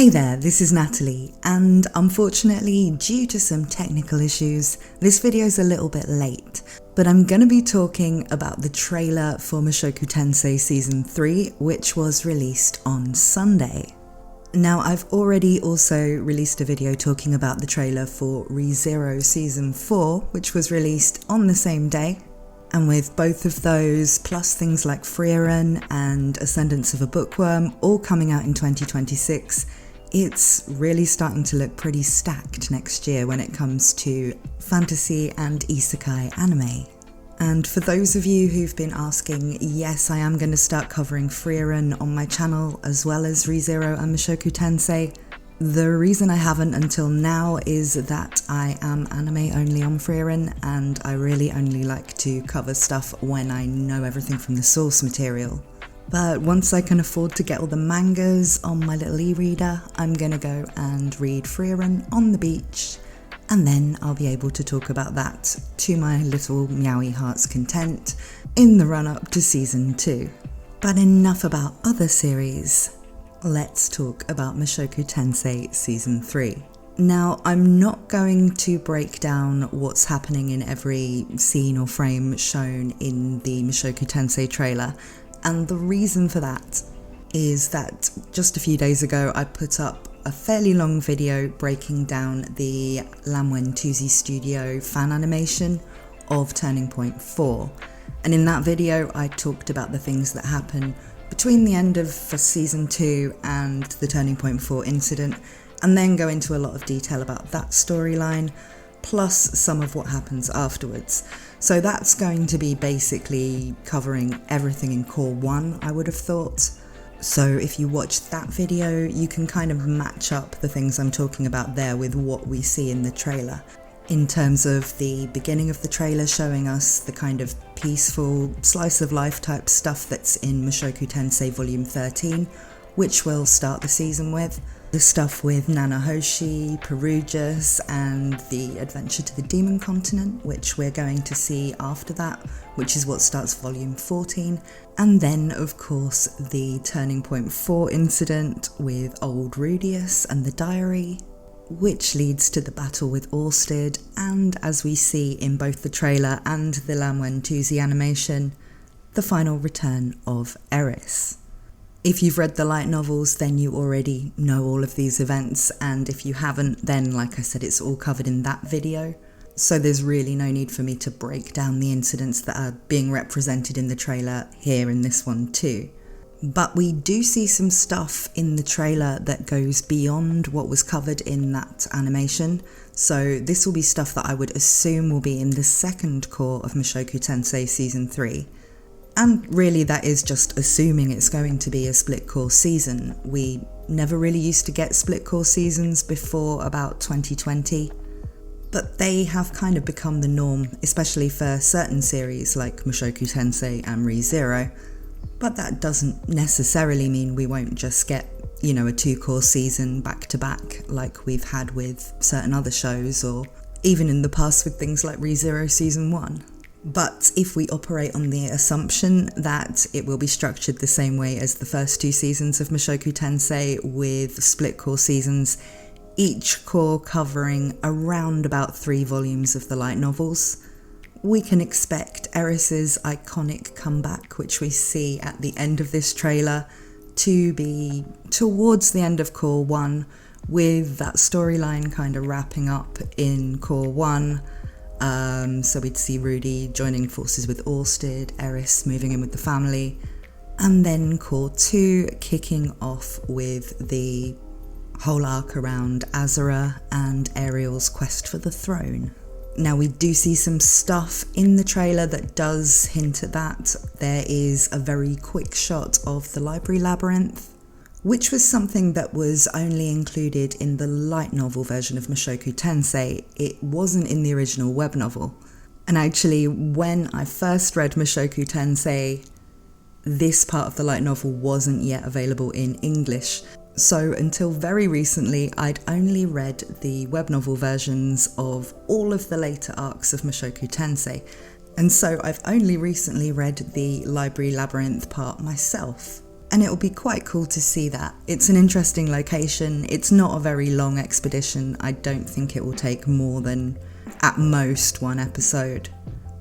Hey there, this is Natalie, and unfortunately, due to some technical issues, this video is a little bit late, but I'm going to be talking about the trailer for Mushoku Tensei Season 3, which was released on Sunday. Now, I've already also released a video talking about the trailer for ReZero Season 4, which was released on the same day. And with both of those, plus things like Frieren and Ascendance of a Bookworm all coming out in 2026, it's really starting to look pretty stacked next year when it comes to fantasy and isekai anime. And for those of you who've been asking, yes, I am going to start covering Frieren on my channel as well as ReZero and Mushoku Tensei. The reason I haven't until now is that I am anime only on Frieren, and I really only like to cover stuff when I know everything from the source material. But once I can afford to get all the mangas on my little e-reader, I'm gonna go and read Frieren on the beach, and then I'll be able to talk about that to my little meowy heart's content in the run-up to Season 2. But enough about other series. Let's talk about Mushoku Tensei Season 3. Now, I'm not going to break down what's happening in every scene or frame shown in the Mushoku Tensei trailer, and the reason for that is that just a few days ago I put up a fairly long video breaking down the Lanwen Tuzi Studio fan animation of Turning Point 4, and in that video I talked about the things that happen between the end of Season 2 and the Turning Point 4 incident, and then go into a lot of detail about that storyline, plus some of what happens afterwards. So that's going to be basically covering everything in Core 1, I would have thought. So if you watch that video, you can kind of match up the things I'm talking about there with what we see in the trailer. In terms of the beginning of the trailer showing us the kind of peaceful, slice of life type stuff that's in Mushoku Tensei Volume 13, which we'll start the season with. The stuff with Nanahoshi, Perugius, and the adventure to the Demon Continent, which we're going to see after that, which is what starts Volume 14. And then, of course, the Turning Point 4 incident with Old Rudius and the diary, which leads to the battle with Orsted, and as we see in both the trailer and the Lanwen Tuzi animation, the final return of Eris. If you've read the light novels, then you already know all of these events, and if you haven't, then like I said, it's all covered in that video. So there's really no need for me to break down the incidents that are being represented in the trailer here in this one too. But we do see some stuff in the trailer that goes beyond what was covered in that animation. So this will be stuff that I would assume will be in the second core of Mushoku Tensei Season 3. And really that is just assuming it's going to be a split core season. We never really used to get split core seasons before about 2020. But they have kind of become the norm, especially for certain series like Mushoku Tensei and ReZero. But that doesn't necessarily mean we won't just get, a 2-core season back to back like we've had with certain other shows, or even in the past with things like ReZero Season 1. But if we operate on the assumption that it will be structured the same way as the first 2 seasons of Mushoku Tensei with split core seasons, each core covering around about 3 volumes of the light novels, we can expect Eris's iconic comeback, which we see at the end of this trailer, to be towards the end of Core 1, with that storyline kind of wrapping up in Core 1. So we'd see Rudy joining forces with Orsted, Eris moving in with the family, and then Core 2 kicking off with the whole arc around Azura and Ariel's quest for the throne. Now, we do see some stuff in the trailer that does hint at that. There is a very quick shot of the library labyrinth, which was something that was only included in the light novel version of Mushoku Tensei. It wasn't in the original web novel. And actually, when I first read Mushoku Tensei, this part of the light novel wasn't yet available in English. So until very recently, I'd only read the web novel versions of all of the later arcs of Mushoku Tensei, and so I've only recently read the Library Labyrinth part myself. And it will be quite cool to see that. It's an interesting location. It's not a very long expedition. I don't think it will take more than, at most, one episode.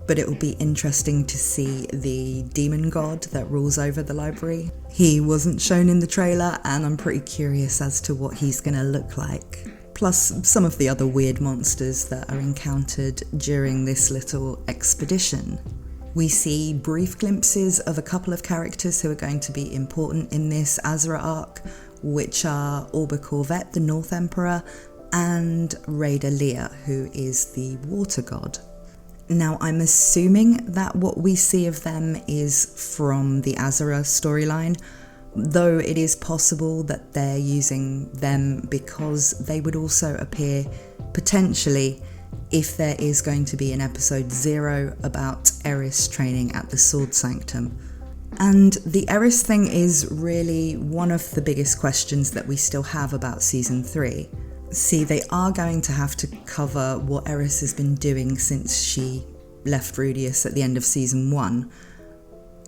But it will be interesting to see the demon god that rules over the library. He wasn't shown in the trailer, and I'm pretty curious as to what he's going to look like. Plus some of the other weird monsters that are encountered during this little expedition. We see brief glimpses of a couple of characters who are going to be important in this Azura arc, which are Orba Corvette, the North Emperor, and Raider Leah, who is the water god. Now, I'm assuming that what we see of them is from the Azura storyline, though it is possible that they're using them because they would also appear potentially if there is going to be an episode 0 about Eris training at the Sword Sanctum. And the Eris thing is really one of the biggest questions that we still have about season 3. See, they are going to have to cover what Eris has been doing since she left Rudius at the end of season 1.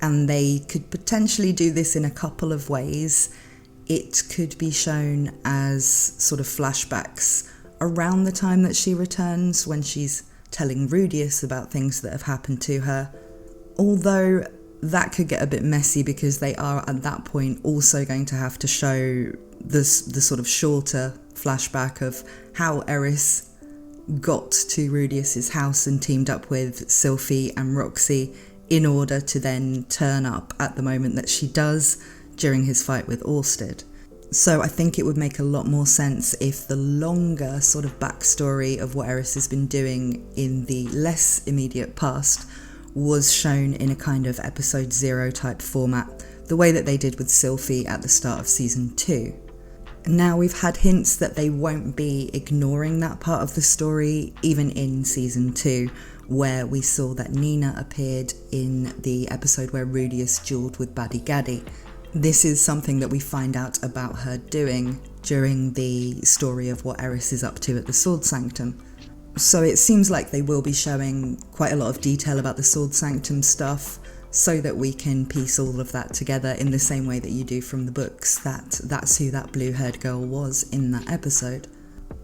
And they could potentially do this in a couple of ways. It could be shown as sort of flashbacks around the time that she returns, when she's telling Rudius about things that have happened to her. Although that could get a bit messy because they are at that point also going to have to show the sort of shorter flashback of how Eris got to Rudius's house and teamed up with Sylphie and Roxy in order to then turn up at the moment that she does during his fight with Orsted. So I think it would make a lot more sense if the longer sort of backstory of what Eris has been doing in the less immediate past was shown in a kind of episode 0 type format, the way that they did with Sylphie at the start of season 2. Now, we've had hints that they won't be ignoring that part of the story, even in season 2, where we saw that Nina appeared in the episode where Rudius duelled with Buddy Gaddy. This is something that we find out about her doing during the story of what Eris is up to at the Sword Sanctum. So it seems like they will be showing quite a lot of detail about the Sword Sanctum stuff, so that we can piece all of that together in the same way that you do from the books, that's who that blue-haired girl was in that episode.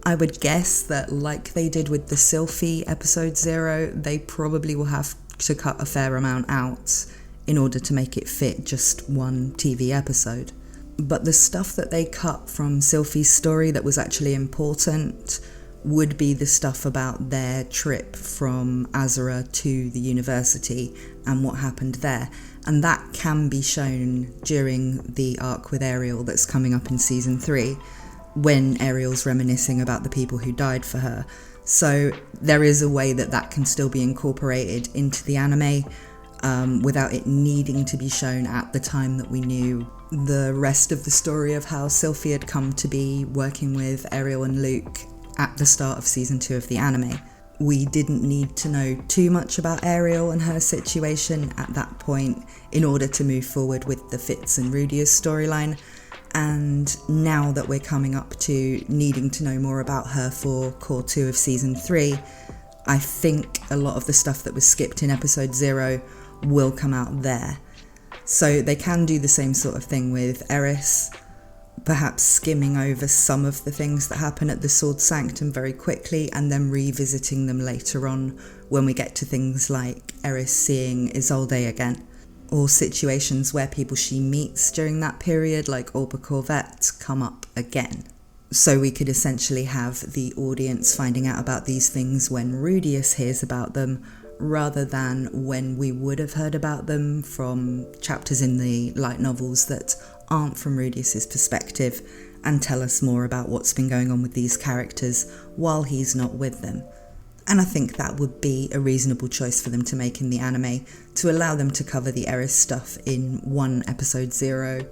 I would guess that, like they did with the Sylphie episode 0, they probably will have to cut a fair amount out in order to make it fit just one TV episode. But the stuff that they cut from Sylphie's story that was actually important would be the stuff about their trip from Azura to the university and what happened there. And that can be shown during the arc with Ariel that's coming up in season 3, when Ariel's reminiscing about the people who died for her. So there is a way that that can still be incorporated into the anime, without it needing to be shown at the time that we knew the rest of the story of how Sylphie had come to be working with Ariel and Luke at the start of season 2 of the anime. We didn't need to know too much about Ariel and her situation at that point in order to move forward with the Fitz and Rudius storyline. And now that we're coming up to needing to know more about her for core 2 of season 3, I think a lot of the stuff that was skipped in episode 0 will come out there. So they can do the same sort of thing with Eris, perhaps skimming over some of the things that happen at the Sword Sanctum very quickly and then revisiting them later on when we get to things like Eris seeing Isolde again, or situations where people she meets during that period, like Orba Corvette, come up again. So we could essentially have the audience finding out about these things when Rudius hears about them, rather than when we would have heard about them from chapters in the light novels that aren't from Rudius's perspective and tell us more about what's been going on with these characters while he's not with them. And I think that would be a reasonable choice for them to make in the anime, to allow them to cover the Eris stuff in one episode 0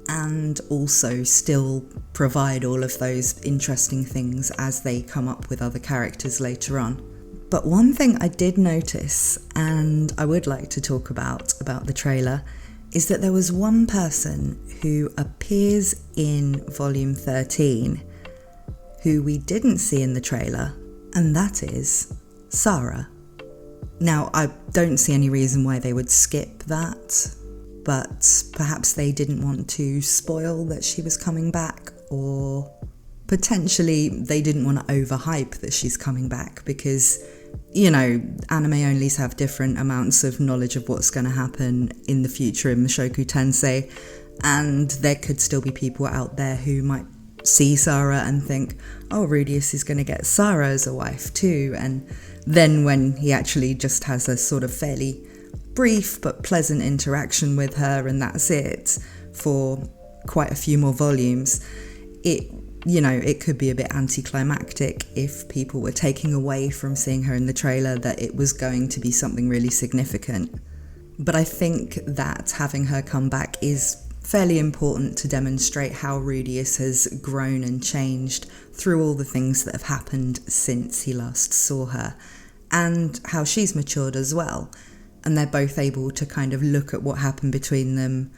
and also still provide all of those interesting things as they come up with other characters later on. But one thing I did notice, and I would like to talk about the trailer, is that there was one person who appears in volume 13 who we didn't see in the trailer, and that is Sara. Now, I don't see any reason why they would skip that. but perhaps they didn't want to spoil that she was coming back, or potentially they didn't want to overhype that she's coming back because, you know, anime onlys have different amounts of knowledge of what's going to happen in the future in Mushoku Tensei, and there could still be people out there who might see Sara and think, oh, Rudeus is going to get Sara as a wife too, and then when he actually just has a sort of fairly brief but pleasant interaction with her and that's it for quite a few more volumes, it could be a bit anticlimactic if people were taking away from seeing her in the trailer that it was going to be something really significant. But I think that having her come back is fairly important to demonstrate how Rudeus has grown and changed through all the things that have happened since he last saw her, and how she's matured as well. And they're both able to kind of look at what happened between them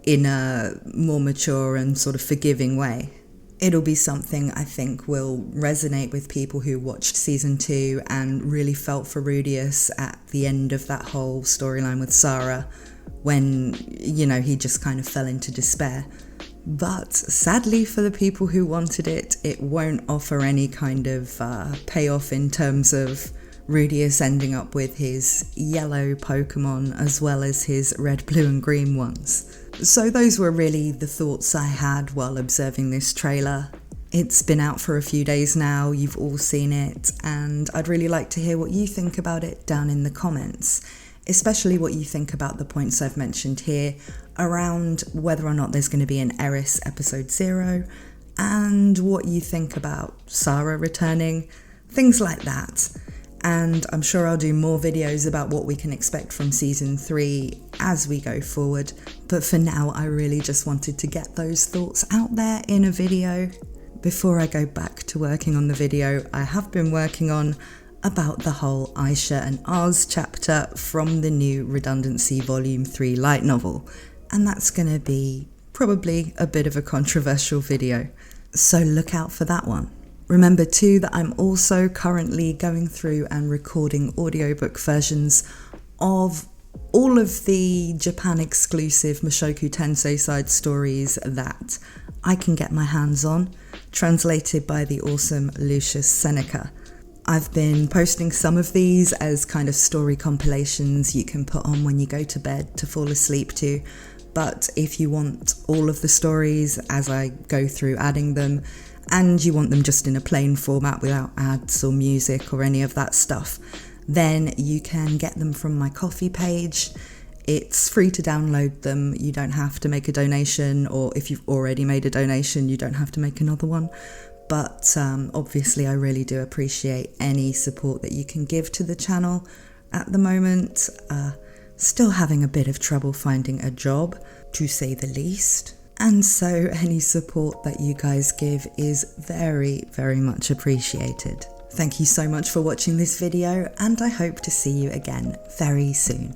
in a more mature and sort of forgiving way. It'll be something I think will resonate with people who watched season 2 and really felt for Rudeus at the end of that whole storyline with Sara, when, you know, he just kind of fell into despair. But sadly for the people who wanted it, it won't offer any kind of payoff in terms of Rudeus ending up with his yellow Pokemon as well as his red, blue and green ones. So those were really the thoughts I had while observing this trailer. It's been out for a few days now, you've all seen it, and I'd really like to hear what you think about it down in the comments, especially what you think about the points I've mentioned here around whether or not there's going to be an Eris episode 0, and what you think about Sara returning, things like that. And I'm sure I'll do more videos about what we can expect from season 3 as we go forward. But for now, I really just wanted to get those thoughts out there in a video. Before I go back to working on the video, I have been working on about the whole Aisha and Oz chapter from the new Redundancy Volume 3 light novel. And that's going to be probably a bit of a controversial video. So look out for that one. Remember too that I'm also currently going through and recording audiobook versions of all of the Japan exclusive Mushoku Tensei side stories that I can get my hands on, translated by the awesome Lucius Seneca. I've been posting some of these as kind of story compilations you can put on when you go to bed to fall asleep to, but if you want all of the stories as I go through adding them, and you want them just in a plain format without ads or music or any of that stuff, then you can get them from my Ko-fi page. It's free to download them. You don't have to make a donation, or if you've already made a donation, you don't have to make another one. But obviously I really do appreciate any support that you can give to the channel. At the moment, still having a bit of trouble finding a job, to say the least. And so any support that you guys give is very, very much appreciated. Thank you so much for watching this video, and I hope to see you again very soon.